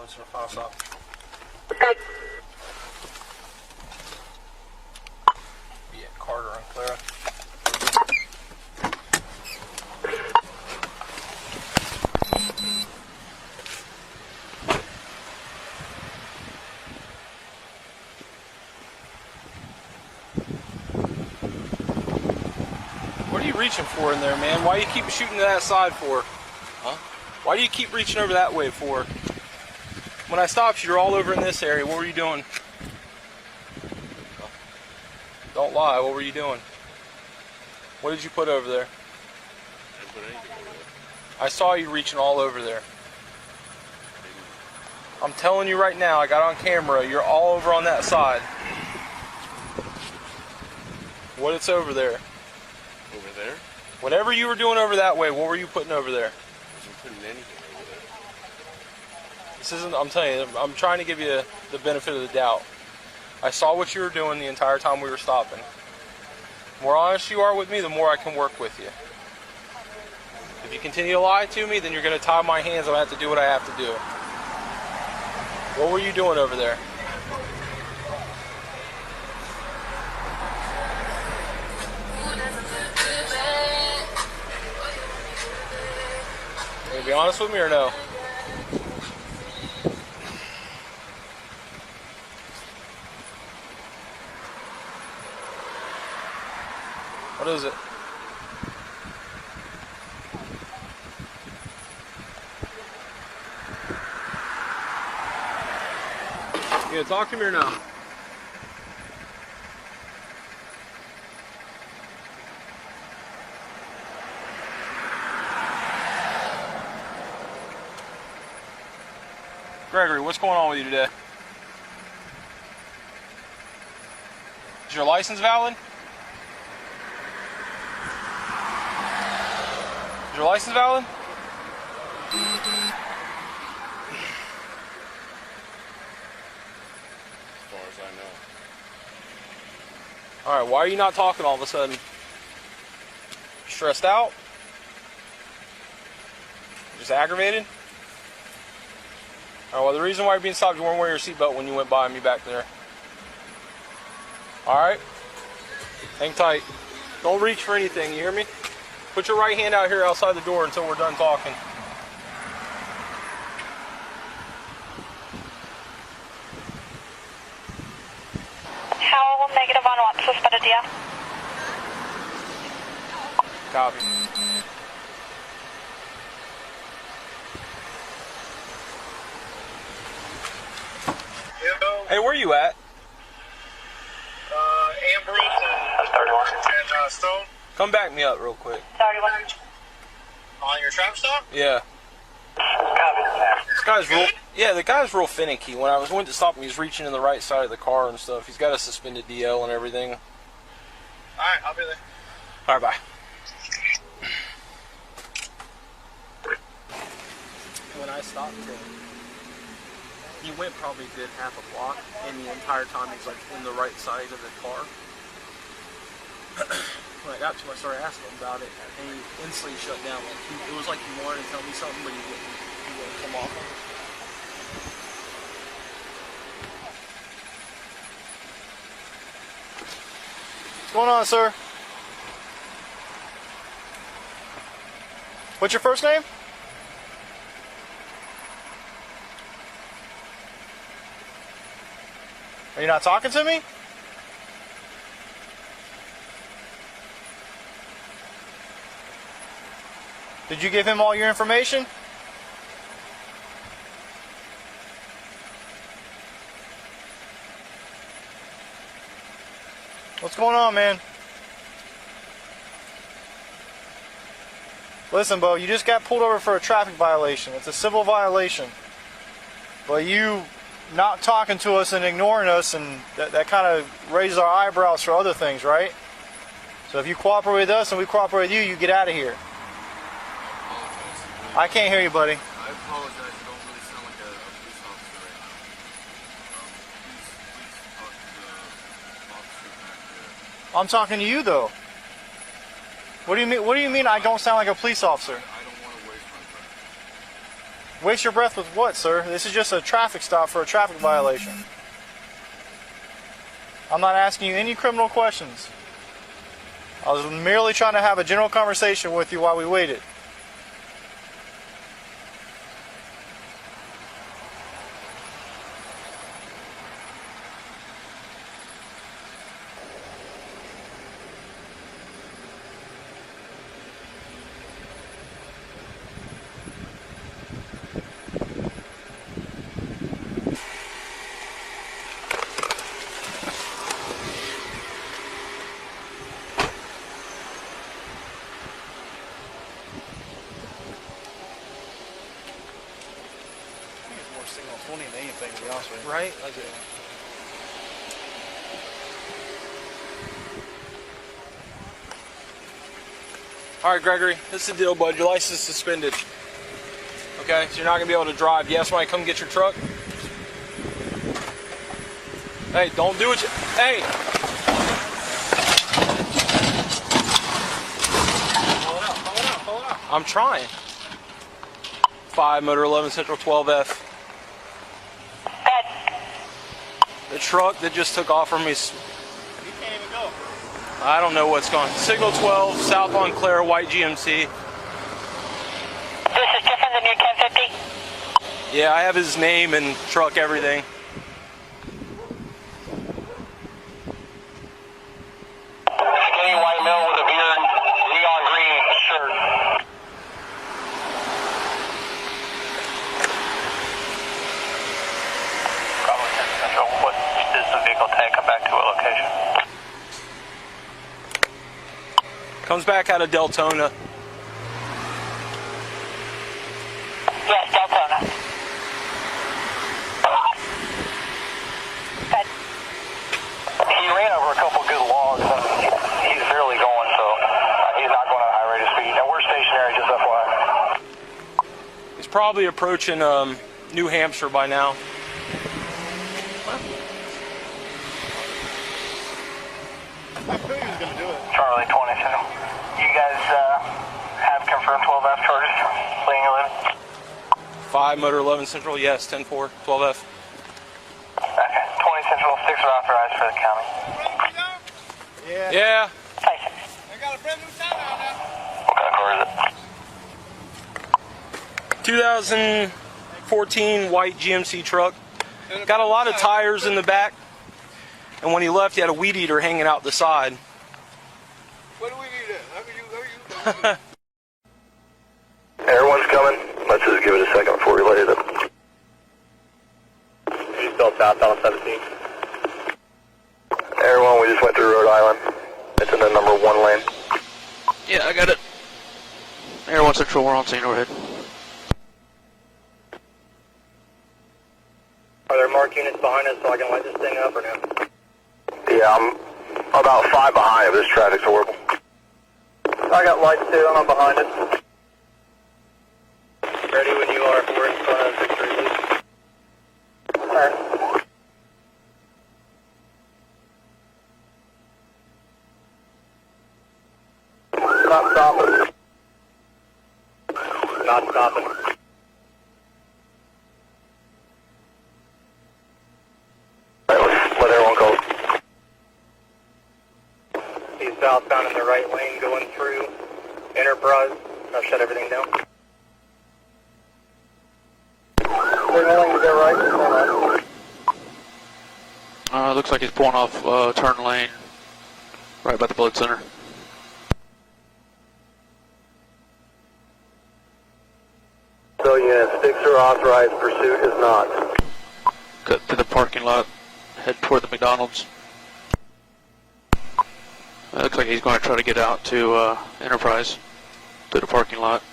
That's our final stop. Yeah, Carter and Clara. What are you reaching for in there, man? Why do you keep shooting to that side for? Huh? Why do you keep reaching over that way for? When I stopped you, you're all over in this area. What were you doing? Huh? Don't lie. What were you doing? What did you put over there? I didn't put anything over there. I saw you reaching all over there. I'm telling you right now, I got on camera, you're all over on that side. What it's over there? Over there? Whatever you were doing over that way, what were you putting over there? I wasn't putting anything over there. This isn't, I'm telling you, I'm trying to give you the benefit of the doubt. I saw what you were doing the entire time we were stopping. The more honest you are with me, the more I can work with you. If you continue to lie to me, then you're going to tie my hands. I'm going to have to do what I have to do. What were you doing over there? Can you be honest with me or no? What is it? You gonna talk to me or no? Gregory, what's going on with you today? Is your license valid? Is your license valid? As far as I know. Alright, why are you not talking all of a sudden? Stressed out? Just aggravated? Alright, well the reason why you're being stopped, you weren't wearing your seatbelt when you went by me back there. Alright? Hang tight. Don't reach for anything, you hear me? Put your right hand out here outside the door until we're done talking. Howe, negative on what? Suspended, yeah. Copy. Hey, where you at? Ambrose and Stone. Come back me up real quick. 31. On your trap stop? Yeah. This guy's real. Yeah, the guy's real finicky. When I went to stop him, he was reaching in the right side of the car and stuff. He's got a suspended DL and everything. Alright, I'll be there. Alright, bye. When I stopped him, he went probably a good half a block, and the entire time he's like in the right side of the car. When I got to him, I started asking him about it, and he instantly shut down. Like it was like he wanted to tell me something, but he wouldn't come off of it. What's going on, sir? What's your first name? Are you not talking to me? Did you give him all your information? What's going on, man? Listen, Bo, you just got pulled over for a traffic violation. It's a civil violation. But you not talking to us and ignoring us, and that kind of raises our eyebrows for other things, right? So if you cooperate with us and we cooperate with you, you get out of here. I can't hear you, buddy. I apologize. I don't really sound like a police officer right now. Please talk to the officer back there. I'm talking to you, though. What do you mean? What do you mean I don't sound like a police officer? I don't want to waste my time. Waste your breath with what, sir? This is just a traffic stop for a traffic violation. I'm not asking you any criminal questions. I was merely trying to have a general conversation with you while we waited. Signal 20 than anything, to be honest with you. Right? Alright, Gregory, this is the deal, bud. Your license is suspended. Okay, so you're not going to be able to drive. You ask somebody to come get your truck? Hey, don't do it. Hey! Pull it out. I'm trying. 5 motor 11 Central 12F. The truck that just took off from me. You can't even go. I don't know what's going on. Signal 12, South on Claire, white GMC. This is different than your 1050? Yeah, I have his name and truck, everything. Skinny white male with a beard, neon green shirt. What is the vehicle tag? Come back to a location. Comes back out of Deltona. Yes, Deltona. Good. He ran over a couple good logs and he's barely going, so he's not going at a high rate of speed. And we're stationary, just FYI. He's probably approaching New Hampshire by now. I knew he was going to do it. Charlie 20, you guys have confirmed 12F charges, laying illegal? 5 motor 11 Central, yes, 10-4, 12F. Okay, 20 Central, 6 are authorized for the county. Yeah. I got a brand new sound out now. What kind of car is it? 2014 white GMC truck. Got a lot of tires in the back. And when he left, he had a weed eater hanging out the side. What do we need at? How are you? Everyone's coming. Let's just give it a second before we light it up. You still southbound 17? Everyone, we just went through Rhode Island. It's in the number 1 lane. Yeah, I got it. Air 1 Central, we're on scene overhead. Are there marked units behind us so I can light this thing up or no? Yeah, I'm about 5 behind if this traffic's horrible. I got lights too, I'm behind it. Ready when you are, we're in front of Victory Loop. Alright. Not stopping. Not stopping. Let everyone go. He's southbound in the right lane going through Enterprise. I'll shut everything down. Signaling to go right. Looks like he's pulling off turn lane right by the blood center. So units, sticks are authorized, pursuit is not. Cut to the parking lot, head toward the McDonald's. Looks like he's going to try to get out to Enterprise, to the parking lot.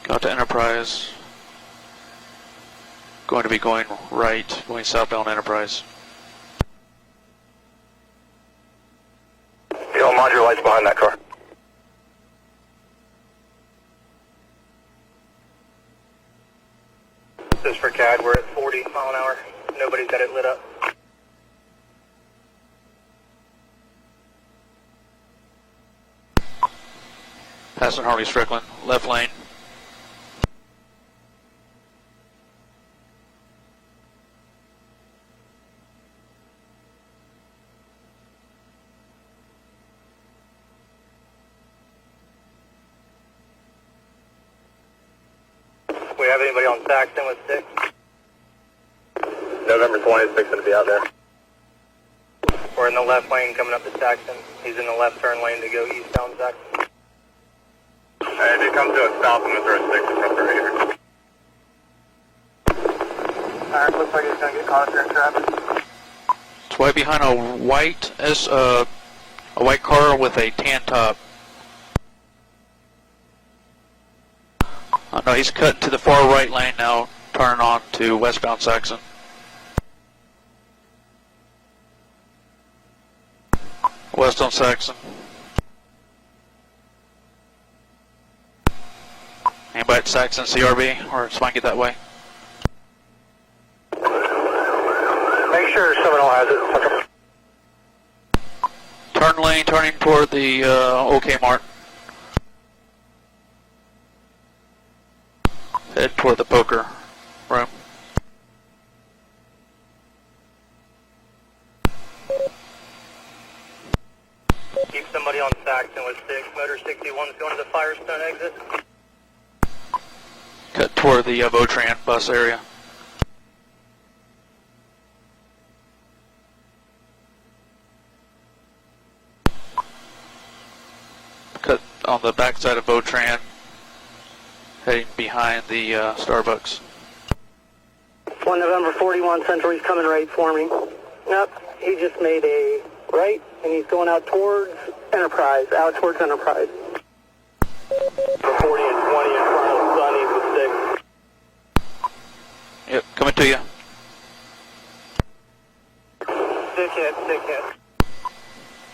Got to Enterprise. Going to be going right, going southbound Enterprise. You don't mind your lights behind that car. This is for CAD, we're at 40 mile an hour. Nobody's got it lit up. Passing Harley Strickland, left lane. We have anybody on Saxton with 6? November 26th going to be out there. We're in the left lane coming up to Saxton. He's in the left turn lane to go eastbound Saxton. If he comes to a stop, I'm going to throw a 6 in front of the radar. Alright, looks like he's going to get caught up here in traffic. It's right behind a white car with a tan top. Oh, no, he's cutting to the far right lane now, turning on to westbound Saxon. West on Saxon. Anybody at Saxon CRB or somebody get that way? Make sure someone else has it. Turn lane, turning toward the OK Mart. Head toward the poker room. Keep somebody on Saxton with 6. Motor 61 is going to the Firestone exit. Cut toward the Votran bus area. Cut on the backside of Votran, heading behind the Starbucks. 1 November 41 Central, he's coming right for me. Yep, he just made a right, and he's going out towards Enterprise, For 40 and 20 in front of Sonny's with 6. Yep, coming to you. Stick hit.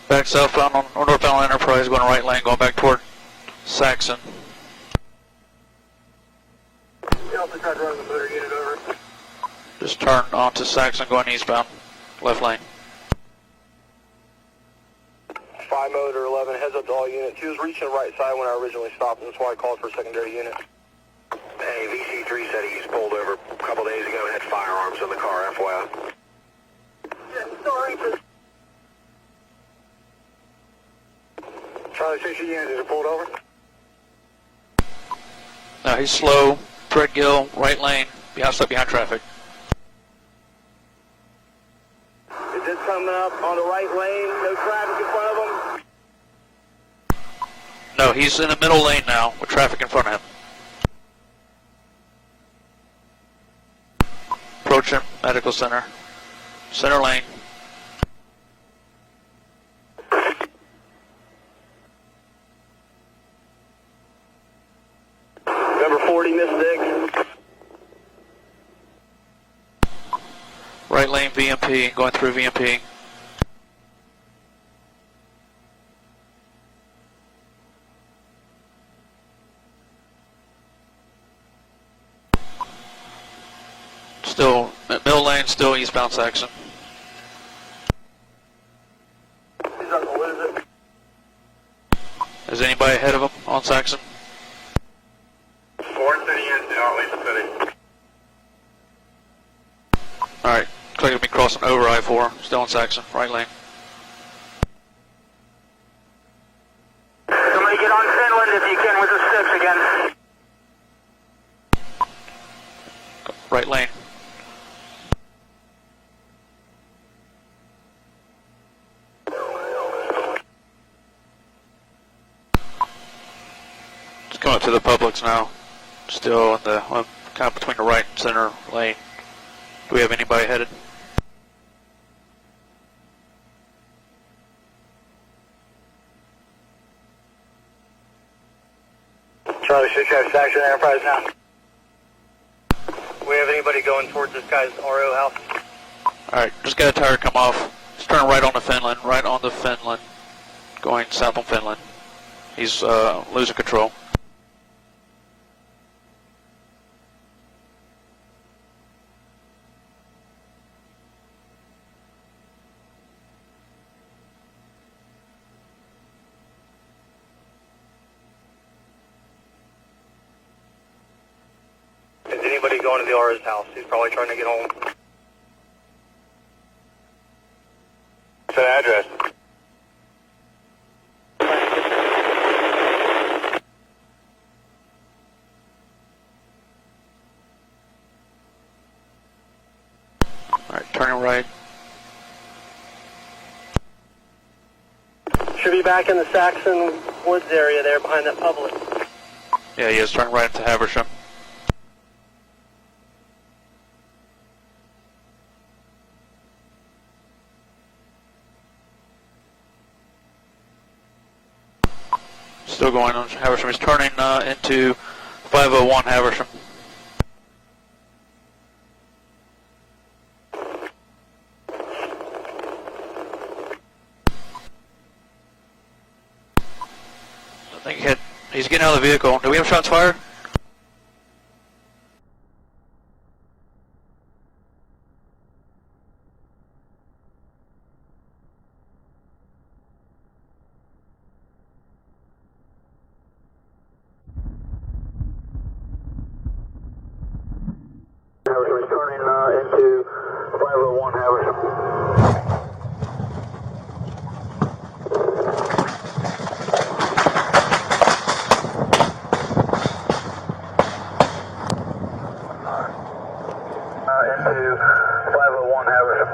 Back southbound on northbound Enterprise, going right lane, going back toward Saxon. He also tried to run the motor unit over. Just turn onto Saxon, going eastbound, left lane. 5 motor 11, heads up to all units. He was reaching the right side when I originally stopped, and that's why I called for a secondary unit. Hey, VC3 said he's pulled over a couple days ago and had firearms in the car, FYI. Yeah, sorry. Charlie 60 units, is it pulled over? No, he's slow, Threadgill, right lane, behind traffic. Is this coming up on the right lane? No traffic in front of him? No, he's in the middle lane now, with traffic in front of him. Approaching medical center. Center lane. Number 40, Miss 6. Right lane VMP, going through VMP. Still, middle lane, still eastbound Saxon. He's not going to lose it. Is anybody ahead of him on Saxon? 4 city in, do not leave the city. Alright, clear to be crossing over I-4, still on Saxon, right lane. Somebody get on Finland if you can with the 6 again. Right lane. Just coming up to the Publix now. Still in the, kind of between the right and center lane. Do we have anybody headed? Charlie 6 has Saxon Enterprise now. We have anybody going towards this guy's RO house? Alright, just got a tire come off. Just turn right on the Finland, going south on Finland. He's losing control. anybody going to the RA's house. He's probably trying to get home. What's that address? Alright, turning right. Should be back in the Saxon Woods area there behind that public. Yeah, he is. Turning right into Haversham. Still going on Haversham. He's turning into 501 Haversham. I think he's getting out of the vehicle. Do we have shots fired? Haversham is turning into 501 Haversham. Into 501 Haversham.